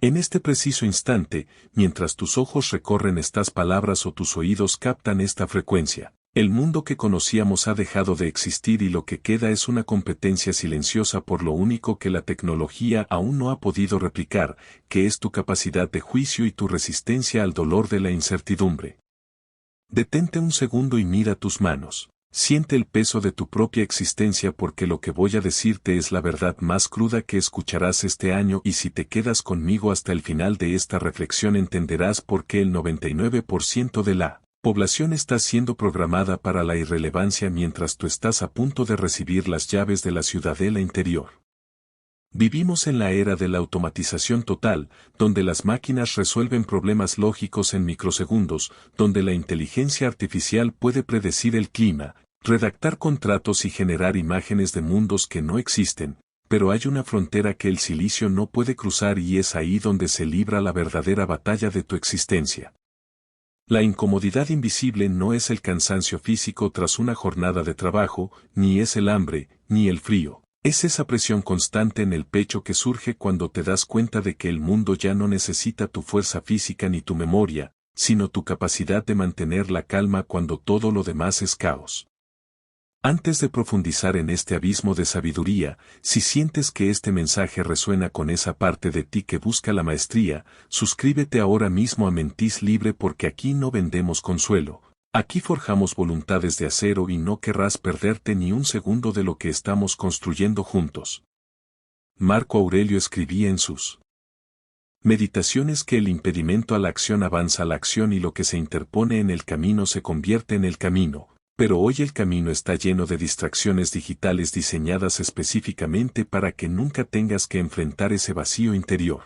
En este preciso instante, mientras tus ojos recorren estas palabras o tus oídos captan esta frecuencia, el mundo que conocíamos ha dejado de existir y lo que queda es una competencia silenciosa por lo único que la tecnología aún no ha podido replicar, que es tu capacidad de juicio y tu resistencia al dolor de la incertidumbre. Detente un segundo y mira tus manos. Siente el peso de tu propia existencia porque lo que voy a decirte es la verdad más cruda que escucharás este año y si te quedas conmigo hasta el final de esta reflexión entenderás por qué el 99% de la población está siendo programada para la irrelevancia mientras tú estás a punto de recibir las llaves de la ciudadela interior. Vivimos en la era de la automatización total, donde las máquinas resuelven problemas lógicos en microsegundos, donde la inteligencia artificial puede predecir el clima, redactar contratos y generar imágenes de mundos que no existen, pero hay una frontera que el silicio no puede cruzar y es ahí donde se libra la verdadera batalla de tu existencia. La incomodidad invisible no es el cansancio físico tras una jornada de trabajo, ni es el hambre, ni el frío. Es esa presión constante en el pecho que surge cuando te das cuenta de que el mundo ya no necesita tu fuerza física ni tu memoria, sino tu capacidad de mantener la calma cuando todo lo demás es caos. Antes de profundizar en este abismo de sabiduría, si sientes que este mensaje resuena con esa parte de ti que busca la maestría, suscríbete ahora mismo a Mentis Libre porque aquí no vendemos consuelo. Aquí forjamos voluntades de acero y no querrás perderte ni un segundo de lo que estamos construyendo juntos. Marco Aurelio escribía en sus meditaciones que el impedimento a la acción avanza a la acción y lo que se interpone en el camino se convierte en el camino, pero hoy el camino está lleno de distracciones digitales diseñadas específicamente para que nunca tengas que enfrentar ese vacío interior.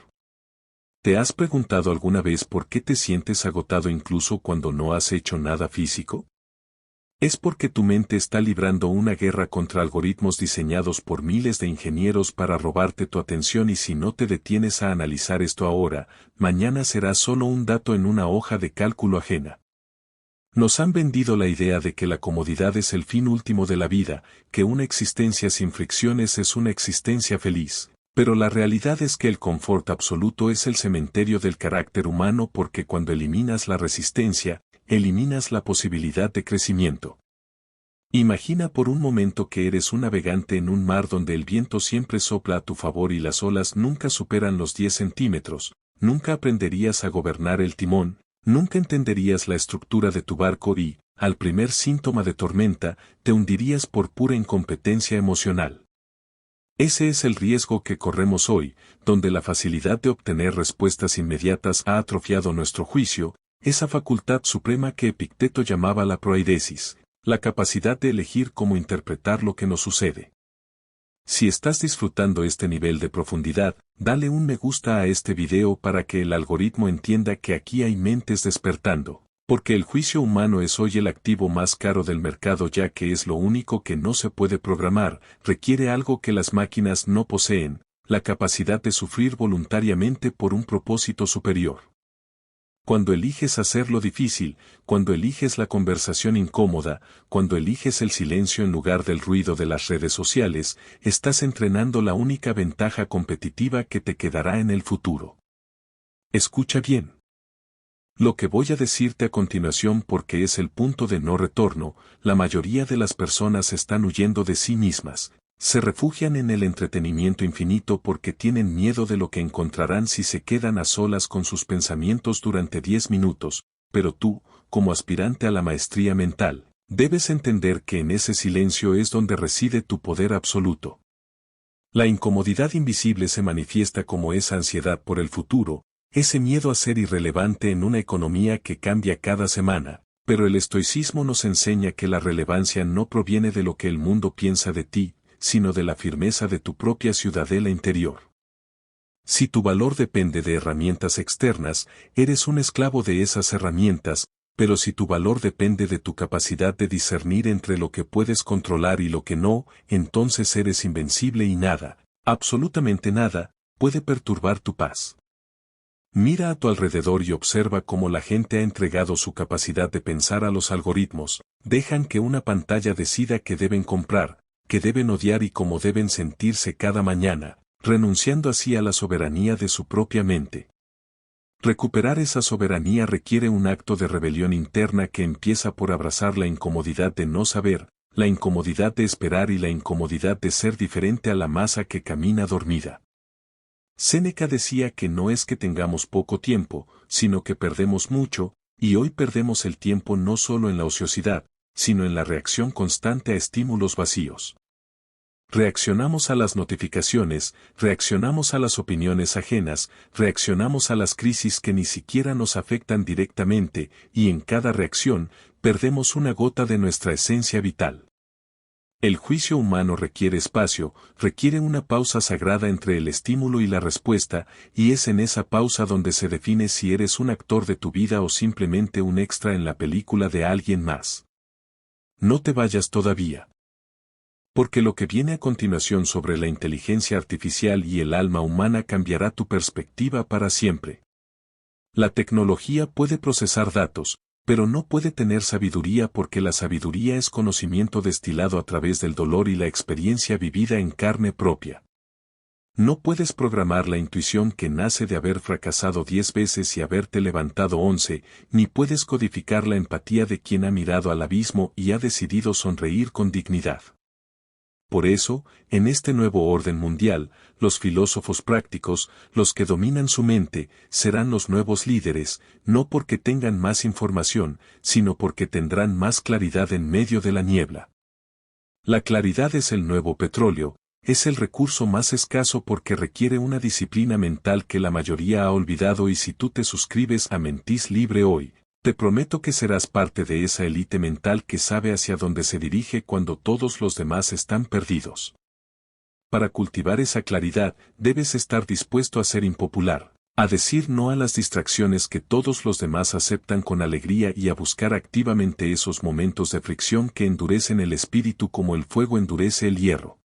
¿Te has preguntado alguna vez por qué te sientes agotado incluso cuando no has hecho nada físico? Es porque tu mente está librando una guerra contra algoritmos diseñados por miles de ingenieros para robarte tu atención y si no te detienes a analizar esto ahora, mañana será solo un dato en una hoja de cálculo ajena. Nos han vendido la idea de que la comodidad es el fin último de la vida, que una existencia sin fricciones es una existencia feliz. Pero la realidad es que el confort absoluto es el cementerio del carácter humano porque cuando eliminas la resistencia, eliminas la posibilidad de crecimiento. Imagina por un momento que eres un navegante en un mar donde el viento siempre sopla a tu favor y las olas nunca superan los 10 centímetros, nunca aprenderías a gobernar el timón, nunca entenderías la estructura de tu barco y, al primer síntoma de tormenta, te hundirías por pura incompetencia emocional. Ese es el riesgo que corremos hoy, donde la facilidad de obtener respuestas inmediatas ha atrofiado nuestro juicio, esa facultad suprema que Epicteto llamaba la proaidesis, la capacidad de elegir cómo interpretar lo que nos sucede. Si estás disfrutando este nivel de profundidad, dale un me gusta a este video para que el algoritmo entienda que aquí hay mentes despertando. Porque el juicio humano es hoy el activo más caro del mercado ya que es lo único que no se puede programar, requiere algo que las máquinas no poseen, la capacidad de sufrir voluntariamente por un propósito superior. Cuando eliges hacerlo difícil, cuando eliges la conversación incómoda, cuando eliges el silencio en lugar del ruido de las redes sociales, estás entrenando la única ventaja competitiva que te quedará en el futuro. Escucha bien. Lo que voy a decirte a continuación porque es el punto de no retorno, la mayoría de las personas están huyendo de sí mismas, se refugian en el entretenimiento infinito porque tienen miedo de lo que encontrarán si se quedan a solas con sus pensamientos durante 10 minutos, pero tú, como aspirante a la maestría mental, debes entender que en ese silencio es donde reside tu poder absoluto. La incomodidad invisible se manifiesta como esa ansiedad por el futuro, ese miedo a ser irrelevante en una economía que cambia cada semana, pero el estoicismo nos enseña que la relevancia no proviene de lo que el mundo piensa de ti, sino de la firmeza de tu propia ciudadela interior. Si tu valor depende de herramientas externas, eres un esclavo de esas herramientas, pero si tu valor depende de tu capacidad de discernir entre lo que puedes controlar y lo que no, entonces eres invencible y nada, absolutamente nada, puede perturbar tu paz. Mira a tu alrededor y observa cómo la gente ha entregado su capacidad de pensar a los algoritmos, dejan que una pantalla decida qué deben comprar, qué deben odiar y cómo deben sentirse cada mañana, renunciando así a la soberanía de su propia mente. Recuperar esa soberanía requiere un acto de rebelión interna que empieza por abrazar la incomodidad de no saber, la incomodidad de esperar y la incomodidad de ser diferente a la masa que camina dormida. Séneca decía que no es que tengamos poco tiempo, sino que perdemos mucho, y hoy perdemos el tiempo no solo en la ociosidad, sino en la reacción constante a estímulos vacíos. Reaccionamos a las notificaciones, reaccionamos a las opiniones ajenas, reaccionamos a las crisis que ni siquiera nos afectan directamente, y en cada reacción, perdemos una gota de nuestra esencia vital. El juicio humano requiere espacio, requiere una pausa sagrada entre el estímulo y la respuesta, y es en esa pausa donde se define si eres un actor de tu vida o simplemente un extra en la película de alguien más. No te vayas todavía. Porque lo que viene a continuación sobre la inteligencia artificial y el alma humana cambiará tu perspectiva para siempre. La tecnología puede procesar datos, pero no puede tener sabiduría porque la sabiduría es conocimiento destilado a través del dolor y la experiencia vivida en carne propia. No puedes programar la intuición que nace de haber fracasado 10 veces y haberte levantado 11, ni puedes codificar la empatía de quien ha mirado al abismo y ha decidido sonreír con dignidad. Por eso, en este nuevo orden mundial, los filósofos prácticos, los que dominan su mente, serán los nuevos líderes, no porque tengan más información, sino porque tendrán más claridad en medio de la niebla. La claridad es el nuevo petróleo, es el recurso más escaso porque requiere una disciplina mental que la mayoría ha olvidado y si tú te suscribes a Mentis Libre hoy, te prometo que serás parte de esa élite mental que sabe hacia dónde se dirige cuando todos los demás están perdidos. Para cultivar esa claridad, debes estar dispuesto a ser impopular, a decir no a las distracciones que todos los demás aceptan con alegría y a buscar activamente esos momentos de fricción que endurecen el espíritu como el fuego endurece el hierro.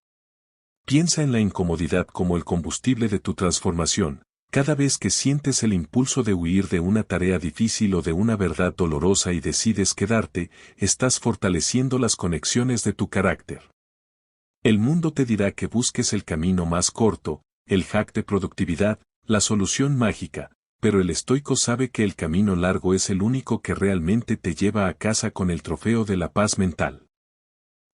Piensa en la incomodidad como el combustible de tu transformación. Cada vez que sientes el impulso de huir de una tarea difícil o de una verdad dolorosa y decides quedarte, estás fortaleciendo las conexiones de tu carácter. El mundo te dirá que busques el camino más corto, el hack de productividad, la solución mágica, pero el estoico sabe que el camino largo es el único que realmente te lleva a casa con el trofeo de la paz mental.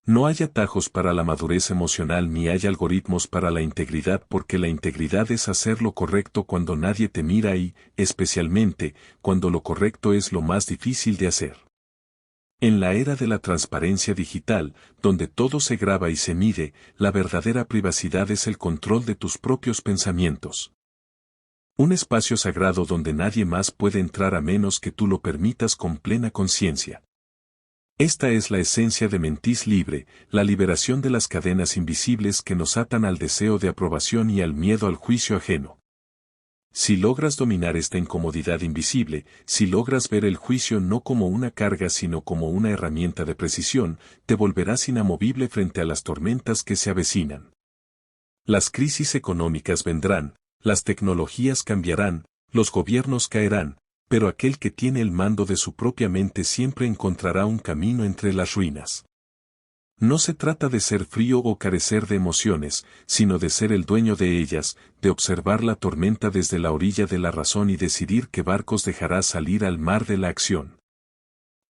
No hay atajos para la madurez emocional ni hay algoritmos para la integridad porque la integridad es hacer lo correcto cuando nadie te mira y, especialmente, cuando lo correcto es lo más difícil de hacer. En la era de la transparencia digital, donde todo se graba y se mide, la verdadera privacidad es el control de tus propios pensamientos. Un espacio sagrado donde nadie más puede entrar a menos que tú lo permitas con plena conciencia. Esta es la esencia de Mentis Libre, la liberación de las cadenas invisibles que nos atan al deseo de aprobación y al miedo al juicio ajeno. Si logras dominar esta incomodidad invisible, si logras ver el juicio no como una carga sino como una herramienta de precisión, te volverás inamovible frente a las tormentas que se avecinan. Las crisis económicas vendrán, las tecnologías cambiarán, los gobiernos caerán, pero aquel que tiene el mando de su propia mente siempre encontrará un camino entre las ruinas. No se trata de ser frío o carecer de emociones, sino de ser el dueño de ellas, de observar la tormenta desde la orilla de la razón y decidir qué barcos dejarás salir al mar de la acción.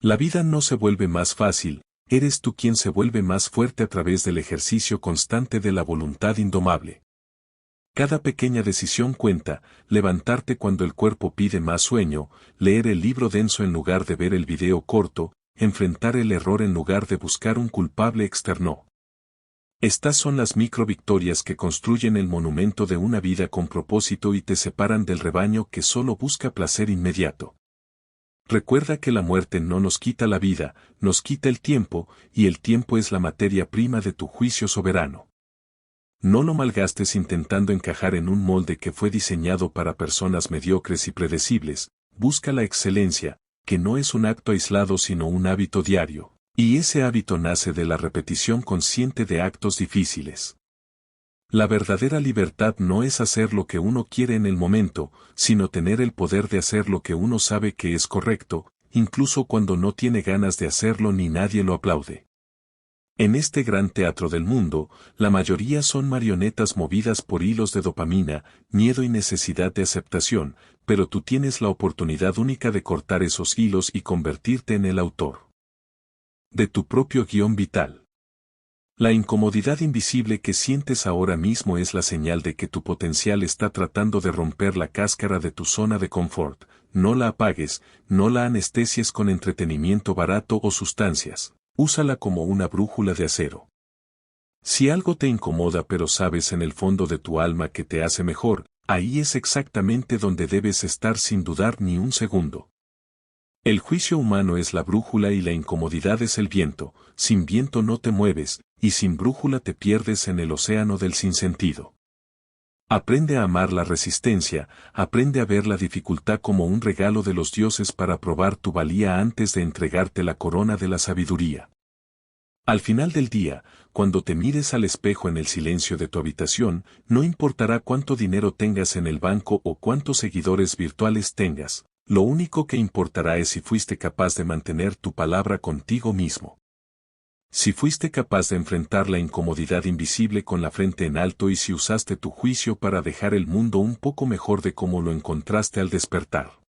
La vida no se vuelve más fácil, eres tú quien se vuelve más fuerte a través del ejercicio constante de la voluntad indomable. Cada pequeña decisión cuenta, levantarte cuando el cuerpo pide más sueño, leer el libro denso en lugar de ver el video corto, enfrentar el error en lugar de buscar un culpable externo. Estas son las microvictorias que construyen el monumento de una vida con propósito y te separan del rebaño que solo busca placer inmediato. Recuerda que la muerte no nos quita la vida, nos quita el tiempo, y el tiempo es la materia prima de tu juicio soberano. No lo malgastes intentando encajar en un molde que fue diseñado para personas mediocres y predecibles, busca la excelencia, que no es un acto aislado sino un hábito diario, y ese hábito nace de la repetición consciente de actos difíciles. La verdadera libertad no es hacer lo que uno quiere en el momento, sino tener el poder de hacer lo que uno sabe que es correcto, incluso cuando no tiene ganas de hacerlo ni nadie lo aplaude. En este gran teatro del mundo, la mayoría son marionetas movidas por hilos de dopamina, miedo y necesidad de aceptación, pero tú tienes la oportunidad única de cortar esos hilos y convertirte en el autor de tu propio guión vital. La incomodidad invisible que sientes ahora mismo es la señal de que tu potencial está tratando de romper la cáscara de tu zona de confort. No la apagues, no la anestesies con entretenimiento barato o sustancias. Úsala como una brújula de acero. Si algo te incomoda pero sabes en el fondo de tu alma que te hace mejor, ahí es exactamente donde debes estar sin dudar ni un segundo. El juicio humano es la brújula y la incomodidad es el viento. Sin viento no te mueves, y sin brújula te pierdes en el océano del sinsentido. Aprende a amar la resistencia, aprende a ver la dificultad como un regalo de los dioses para probar tu valía antes de entregarte la corona de la sabiduría. Al final del día, cuando te mires al espejo en el silencio de tu habitación, no importará cuánto dinero tengas en el banco o cuántos seguidores virtuales tengas, lo único que importará es si fuiste capaz de mantener tu palabra contigo mismo. Si fuiste capaz de enfrentar la incomodidad invisible con la frente en alto y si usaste tu juicio para dejar el mundo un poco mejor de como lo encontraste al despertar.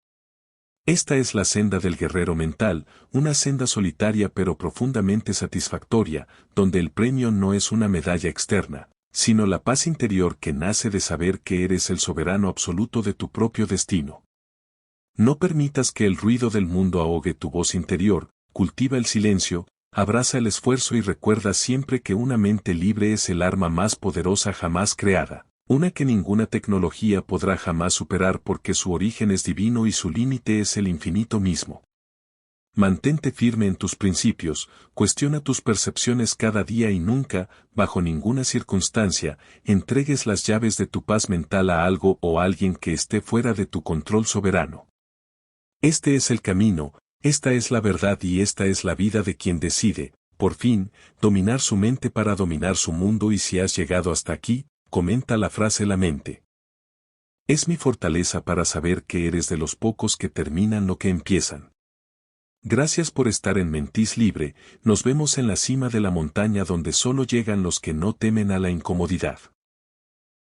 Esta es la senda del guerrero mental, una senda solitaria pero profundamente satisfactoria, donde el premio no es una medalla externa, sino la paz interior que nace de saber que eres el soberano absoluto de tu propio destino. No permitas que el ruido del mundo ahogue tu voz interior, cultiva el silencio, abraza el esfuerzo y recuerda siempre que una mente libre es el arma más poderosa jamás creada, una que ninguna tecnología podrá jamás superar porque su origen es divino y su límite es el infinito mismo. Mantente firme en tus principios, cuestiona tus percepciones cada día y nunca, bajo ninguna circunstancia, entregues las llaves de tu paz mental a algo o a alguien que esté fuera de tu control soberano. Este es el camino, esta es la verdad y esta es la vida de quien decide, por fin, dominar su mente para dominar su mundo y si has llegado hasta aquí, comenta la frase la mente. Es mi fortaleza para saber que eres de los pocos que terminan lo que empiezan. Gracias por estar en Mentis Libre, nos vemos en la cima de la montaña donde solo llegan los que no temen a la incomodidad.